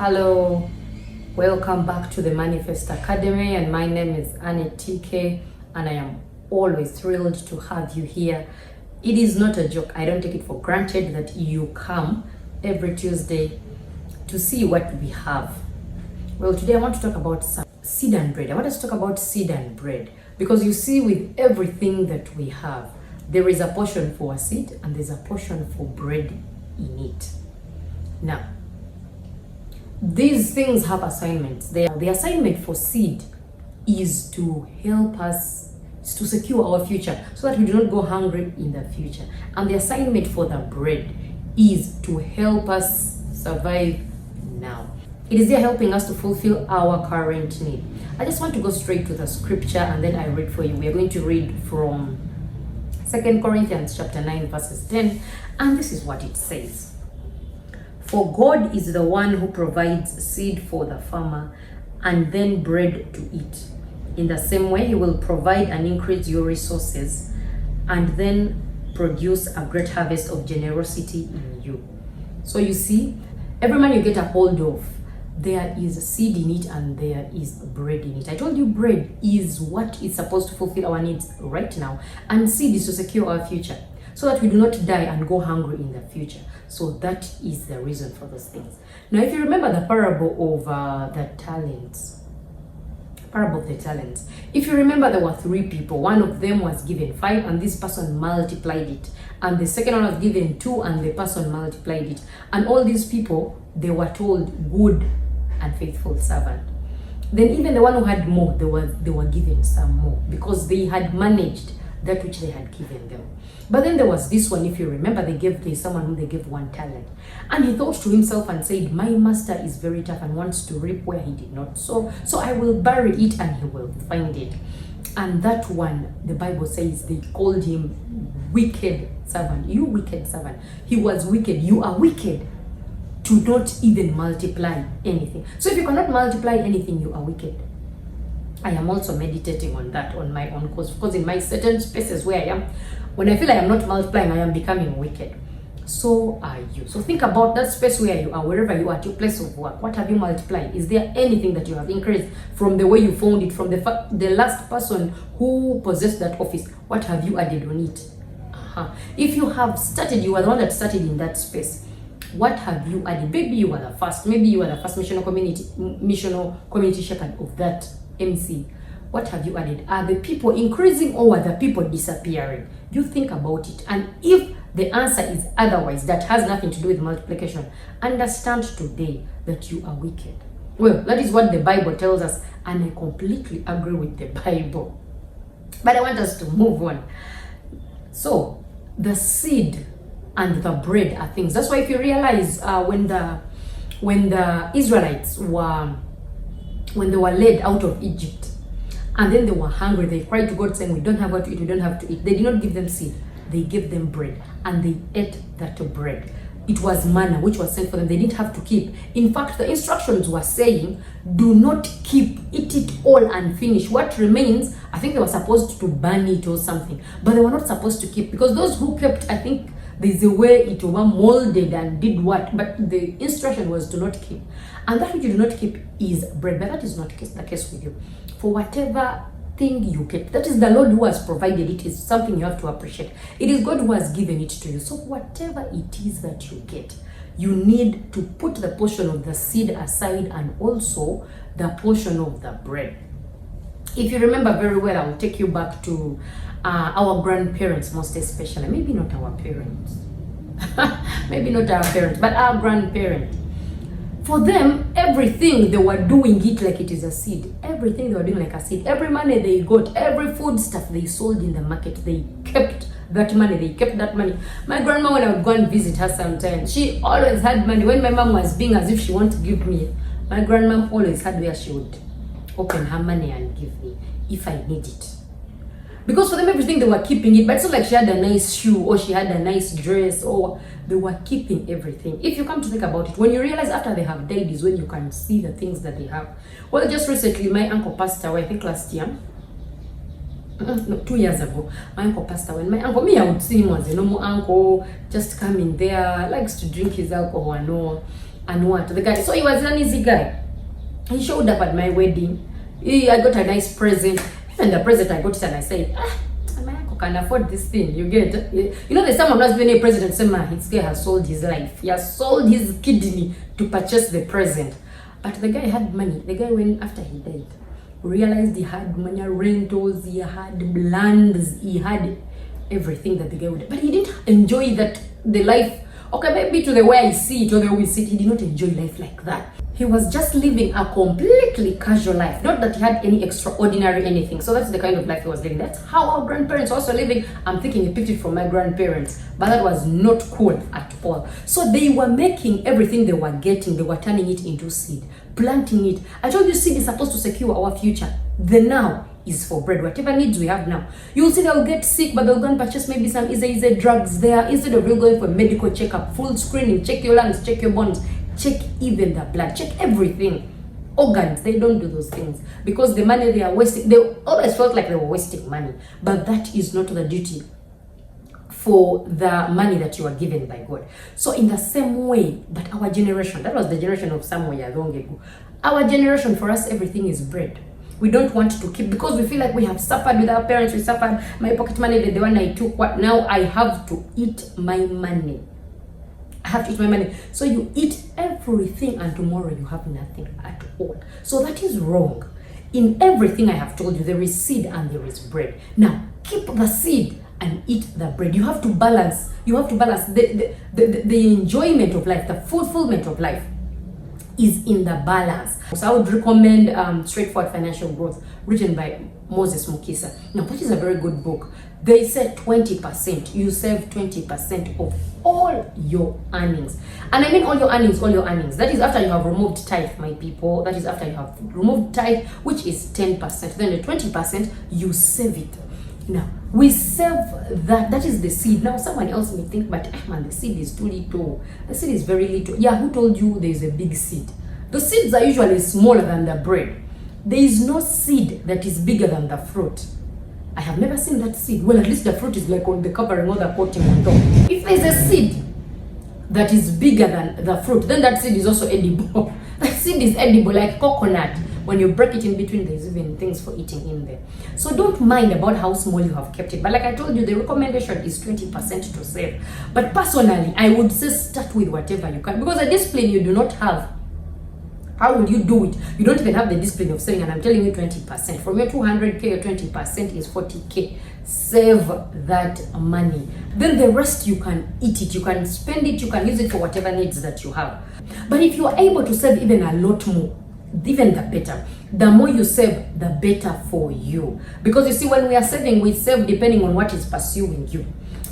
Hello, welcome back to the Manifest Academy, and my name is Annie TK, and I am always thrilled to have you here. It is not a joke. I don't take it for granted that you come every Tuesday to see what we have. Well, today I want to talk about some seed and bread. I want us to talk about seed and bread because you see, with everything that we have, there is a portion for a seed and there's a portion for bread in it. Now, these things have assignments. The assignment for seed is to help us to secure our future so that we do not go hungry in the future. And the assignment for the bread is to help us survive now. It is there helping us to fulfill our current need. I just want to go straight to the scripture and then I read for you. We are going to read from 2 Corinthians chapter 9 verses 10, and this is what it says. For God is the one who provides seed for the farmer and then bread to eat. In the same way, he will provide and increase your resources and then produce a great harvest of generosity in you. So you see, every man you get a hold of, there is a seed in it and there is bread in it. I told you bread is what is supposed to fulfill our needs right now, and seed is to secure our future so that we do not die and go hungry in the future. So that is the reason for those things. Now, if you remember the parable of the talents, if you remember, there were 3 people. One of them was given 5 and this person multiplied it, and the second one was given 2 and the person multiplied it. And all these people, they were told, good and faithful servant. Then even the one who had more, they were given some more because they had managed that which they had given them. But then there was this one, if you remember, there's someone who they gave 1 talent. And he thought to himself and said, my master is very tough and wants to reap where he did not sow. So I will bury it and he will find it. And that one, the Bible says, they called him wicked servant. You wicked servant. He was wicked. You are wicked to not even multiply anything. So if you cannot multiply anything, you are wicked. I am also meditating on that on my own course, because in my certain spaces where I am, when I feel I am not multiplying, I am becoming wicked. So are you. So think about that space where you are, wherever you are, at your place of work. What have you multiplied? Is there anything that you have increased from the way you found it, from the last person who possessed that office? What have you added on it? If you have started, you are the one that started in that space. What have you added? Maybe you are the first. Maybe you are the first missional community shepherd of that MC. What have you added? Are the people increasing or are the people disappearing? You think about it, and if the answer is otherwise, that has nothing to do with multiplication, understand today that you are wicked. Well, that is what the Bible tells us, and I completely agree with the Bible. But I want us to move on. So the seed and the bread are things. That's why if you realize when the Israelites were led out of Egypt, and then they were hungry, they cried to God saying, we don't have what to eat, we don't have to eat. They did not give them seed, they gave them bread, and they ate that bread. It was manna which was sent for them. They didn't have to keep. In fact, the instructions were saying, do not keep, eat it all and finish. What remains, I think they were supposed to burn it or something, but they were not supposed to keep, because those who kept, I think there's a way it was molded and did what, but the instruction was to not keep. And that which you do not keep is bread, but that is not the case with you. For whatever thing you keep, that is the Lord who has provided it, is something you have to appreciate. It is God who has given it to you. So whatever it is that you get, you need to put the portion of the seed aside and also the portion of the bread. If you remember very well, I will take you back to our grandparents, most especially. Maybe not our parents. Maybe not our parents, but our grandparents. For them, everything they were doing it like it is a seed. Everything they were doing like a seed. Every money they got, every food stuff they sold in the market, they kept that money. They kept that money. My grandma, when I would go and visit her sometimes, she always had money. When my mom was being as if she wanted to give me, my grandma always had where she would open her money and give me if I need it. Because for them, everything they were keeping it, but it's not like she had a nice shoe or she had a nice dress, or they were keeping everything. If you come to think about it, when you realize after they have died is when you can see the things that they have. Well, just recently, my uncle passed away, I think last year. No, 2 years ago, my uncle passed away. My uncle, me, I would see him as a normal uncle, just coming there, likes to drink his alcohol and all. And what? The guy, so he was an easy guy. He showed up at my wedding. I got a nice present. And the present I got it and I said, my uncle can afford this thing. You get? You know, there's someone who has been a president saying, man, his guy has sold his life. He has sold his kidney to purchase the present. But the guy had money. The guy, when after he died, realized he had money, rentals, he had lands, he had everything that the guy would. But he didn't enjoy that, the life. Okay, maybe to the way I see it or the way we see it, he did not enjoy life like that. He was just living a completely casual life. Not that he had any extraordinary anything. So that's the kind of life he was living. That's how our grandparents were also living. I'm thinking he picked it from my grandparents. But that was not cool at all. So they were making everything they were getting, they were turning it into seed, planting it. I told you seed is supposed to secure our future. The now is for bread. Whatever needs we have now. You'll see they'll get sick, but they'll go and purchase maybe some easy drugs there. Instead of you going for a medical checkup, full screening, check your lungs, check your bones, check even the blood, check everything. Organs, they don't do those things because the money they are wasting, they always felt like they were wasting money. But that is not the duty for the money that you are given by God. So in the same way, but our generation, that was the generation of Samuel long ago. Our generation, for us, everything is bread. We don't want to keep, because we feel like we have suffered with our parents, we suffered my pocket money, the one I took, what now I have to eat my money. I have to eat my money. So you eat everything and tomorrow you have nothing at all. So that is wrong. In everything I have told you, there is seed and there is bread. Now, keep the seed and eat the bread. You have to balance. You have to balance the enjoyment of life, the fulfillment of life is in the balance. So I would recommend Straightforward Financial Growth, written by Moses Mukisa. Now, that is a very good book. They said 20%. You save 20% of all your earnings. And I mean all your earnings, all your earnings. That is after you have removed tithe, my people. That is after you have removed tithe, which is 10%. Then the 20%, you save it. Now, we save that. That is the seed. Now, someone else may think, but man, the seed is too little. The seed is very little. Yeah, who told you there is a big seed? The seeds are usually smaller than the bread. There is no seed that is bigger than the fruit. I have never seen that seed. Well, at least the fruit is like on the covering or the coating on top. If there is a seed that is bigger than the fruit, then that seed is also edible. That seed is edible, like coconut. When you break it in between, there's even things for eating in there. So don't mind about how small you have kept it. But like I told you, the recommendation is 20% to save. But personally, I would say start with whatever you can. Because a discipline you do not have, how will you do it? You don't even have the discipline of saving, and I'm telling you 20%. From your 200K, your 20% is 40K. Save that money. Then the rest you can eat it, you can spend it, you can use it for whatever needs that you have. But if you are able to save even a lot more, even the better. The more you save, the better for you. Because you see, when we are saving, we save depending on what is pursuing you.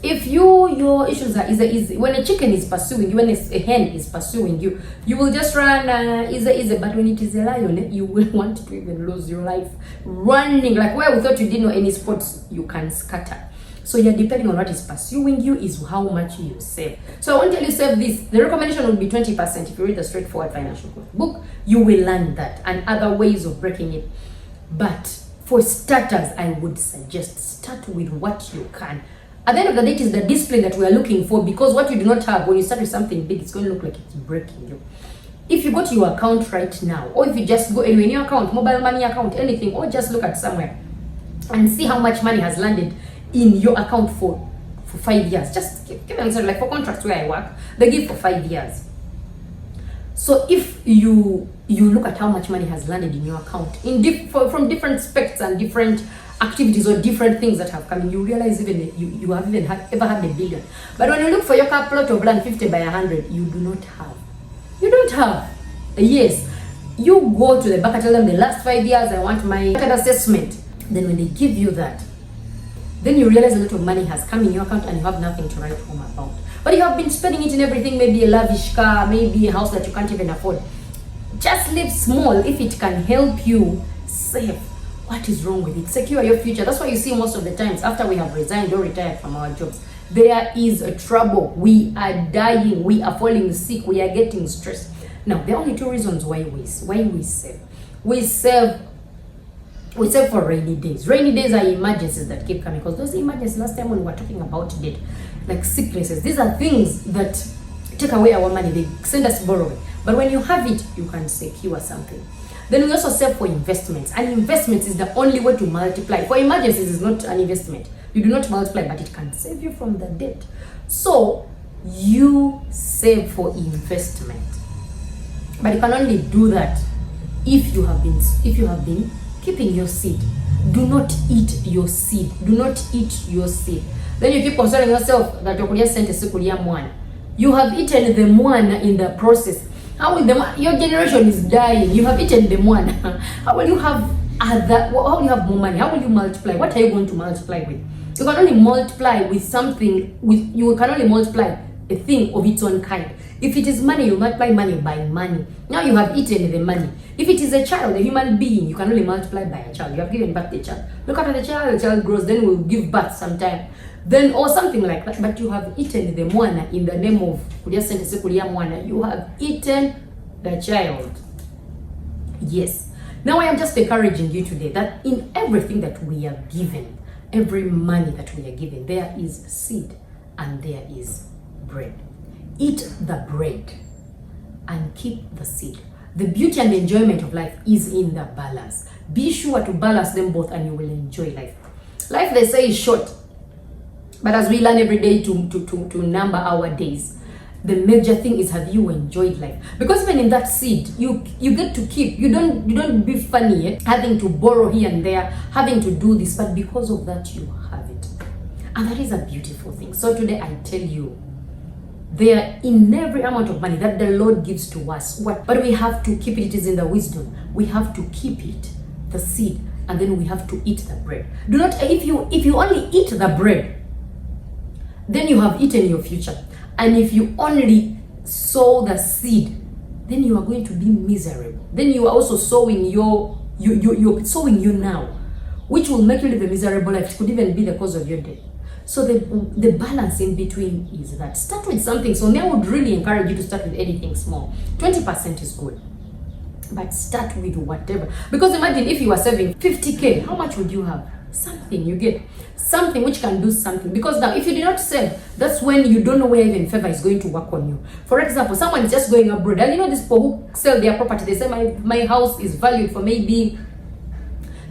If your issues are easy, when a chicken is pursuing you, when a hen is pursuing you, you will just run easy. But when it is a lion, you will want to even lose your life running. Like where we thought you didn't know any sports, you can scatter. So yeah, depending on what is pursuing you is how much you save. So I won't tell you save this. The recommendation would be 20%. If you read the Straightforward Financial Growth book, you will learn that and other ways of breaking it. But for starters, I would suggest start with what you can. At the end of the day, it is the discipline that we are looking for, because what you do not have, when you start with something big, it's going to look like it's breaking you. If you go to your account right now, or if you just go anywhere in your account, mobile money account, anything, or just look at somewhere and see how much money has landed in your account for 5 years. Just give an example, like for contracts where I work, they give for 5 years. So if you look at how much money has landed in your account from different specs and different activities or different things that have come in, you realize even you have even ever had a billion. But when you look for your car plot of land 50 by 100, you do not have. You don't have. Yes, you go to the bank and tell them the last 5 years I want my assessment. Then when they give you that, then you realize a lot of money has come in your account and you have nothing to write home about. But you have been spending it in everything, maybe a lavish car, maybe a house that you can't even afford. Just live small if it can help you save. What is wrong with it? Secure your future. That's why you see most of the times after we have resigned or retired from our jobs, there is a trouble. We are dying. We are falling sick. We are getting stressed. Now, there are only two reasons why we save. We save for rainy days. Rainy days are emergencies that keep coming, because those emergencies, last time when we were talking about it, like sicknesses, these are things that take away our money. They send us borrowing. But when you have it, you can secure something. Then we also save for investments. And investments is the only way to multiply. For emergencies, is not an investment. You do not multiply, but it can save you from the debt. So you save for investment. But you can only do that if you have been keeping your seed. Do not eat your seed. Do not eat your seed. Then you keep consoling yourself that you're sent a you have eaten the mwana in the process. How will your generation is dying? You have eaten the mwana. How will you have how will you have more money? How will you multiply? What are you going to multiply with? You can only multiply with something. You can only multiply a thing of its own kind. If it is money, you multiply money by money. Now you have eaten the money. If it is a child, a human being, you can only multiply by a child. You have given birth to a child. Look after the child grows, then will give birth sometime. Then, or something like that. But you have eaten the mwana in the name of you have eaten the child. Yes. Now I am just encouraging you today that in everything that we are given, every money that we are given, there is seed and there is bread. Eat the bread and keep the seed. The beauty and the enjoyment of life is in the balance. Be sure to balance them both and you will enjoy life. Life, they say, is short. But as we learn every day to number our days, the major thing is, have you enjoyed life? Because even in that seed, you get to keep. You don't be funny, having to borrow here and there, having to do this, but because of that you have it. And that is a beautiful thing. So today I tell you, there in every amount of money that the Lord gives to us, but we have to keep it. It is in the wisdom. We have to keep it, the seed, and then we have to eat the bread. Do not, if you only eat the bread, then you have eaten your future. And if you only sow the seed, then you are going to be miserable. Then you are also sowing you're sowing you now, which will make you live a miserable life. It could even be the cause of your death. So the balance in between is that start with something. So I would really encourage you to start with anything small. 20% is good, but start with whatever. Because imagine if you are saving 50K, how much would you have? Something you get. Something which can do something. Because now if you do not save, that's when you don't know where even favor is going to work on you. For example, someone is just going abroad, and you know these people who sell their property, they say my house is valued for maybe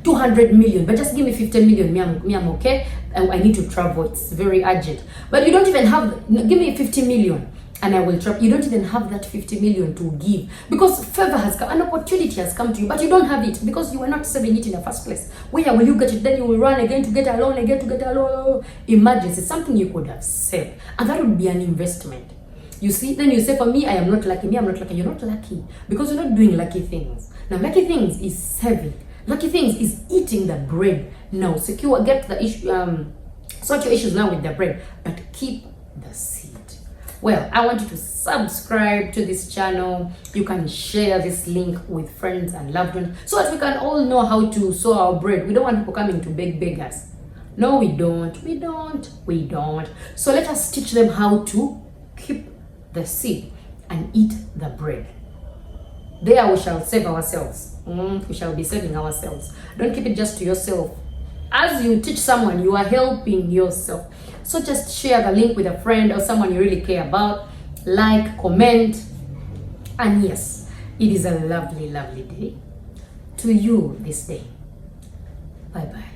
200 million, but just give me 50 million, me I'm okay. I need to travel, it's very urgent. But you don't even have, give me 50 million and I will travel. You don't even have that 50 million to give, because favor has come, an opportunity has come to you, but you don't have it because you were not saving it in the first place. Where will you get it? Then you will run again to get a loan, again to get a loan. Emergency, something you could have saved, and that would be an investment. You see, then you say, for me, I am not lucky. Me, I'm not lucky. You're not lucky because you're not doing lucky things. Now, lucky things is saving. Lucky things is eating the bread. Now, secure, get the issue, sort your issues now with the bread, but keep the seed. Well, I want you to subscribe to this channel. You can share this link with friends and loved ones so that we can all know how to sow our bread. We don't want people coming to beg us. No, we don't. So let us teach them how to keep the seed and eat the bread. There we shall save ourselves. We shall be saving ourselves. Don't keep it just to yourself. As you teach someone, you are helping yourself. So just share the link with a friend or someone you really care about. Like, comment. And yes, it is a lovely, lovely day to you this day. Bye-bye.